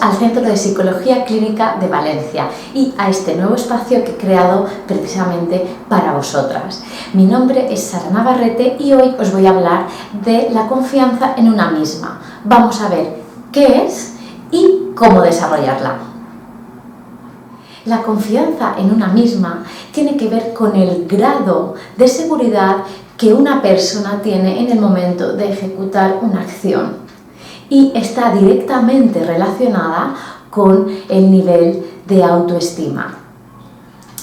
al Centro de Psicología Clínica de Valencia y a este nuevo espacio que he creado precisamente para vosotras. Mi nombre es Sara Navarrete y hoy os voy a hablar de la confianza en una misma. Vamos a ver qué es y cómo desarrollarla. La confianza en una misma tiene que ver con el grado de seguridad que una persona tiene en el momento de ejecutar una acción y está directamente relacionada con el nivel de autoestima.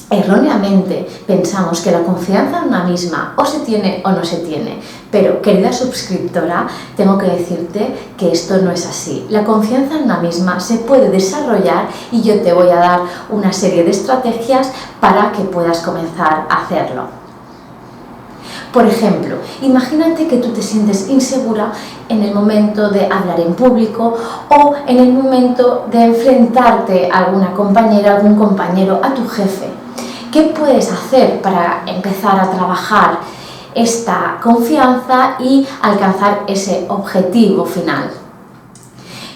Erróneamente pensamos que la confianza en una misma o se tiene o no se tiene, pero querida suscriptora, tengo que decirte que esto no es así. La confianza en una misma se puede desarrollar y yo te voy a dar una serie de estrategias para que puedas comenzar a hacerlo. Por ejemplo, imagínate que tú te sientes insegura en el momento de hablar en público o en el momento de enfrentarte a alguna compañera, algún compañero, a tu jefe. ¿Qué puedes hacer para empezar a trabajar esta confianza y alcanzar ese objetivo final?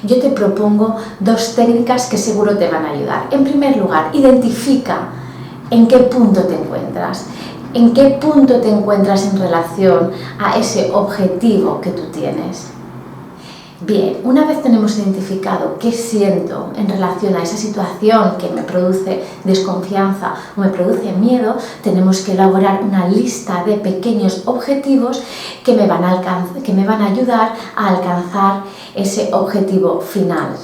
Yo te propongo dos técnicas que seguro te van a ayudar. En primer lugar, identifica en qué punto te encuentras. ¿En qué punto te encuentras en relación a ese objetivo que tú tienes? Bien, una vez tenemos identificado qué siento en relación a esa situación que me produce desconfianza o me produce miedo, tenemos que elaborar una lista de pequeños objetivos que me van a ayudar a alcanzar ese objetivo final.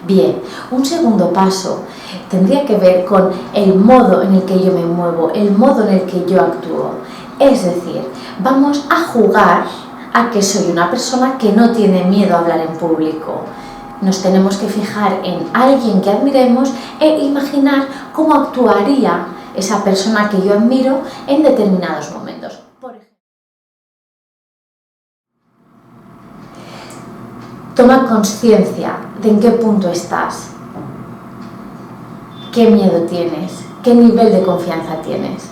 Bien, un segundo paso tendría que ver con el modo en el que yo me muevo, el modo en el que yo actúo. Es decir, vamos a jugar a que soy una persona que no tiene miedo a hablar en público. Nos tenemos que fijar en alguien que admiremos e imaginar cómo actuaría esa persona que yo admiro en determinados momentos. Por ejemplo, toma conciencia de en qué punto estás, qué miedo tienes, qué nivel de confianza tienes.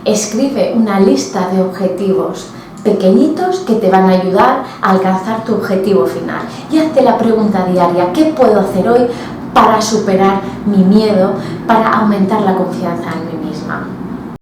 Escribe una lista de objetivos pequeñitos que te van a ayudar a alcanzar tu objetivo final y hazte la pregunta diaria: ¿qué puedo hacer hoy para superar mi miedo, para aumentar la confianza en mí misma?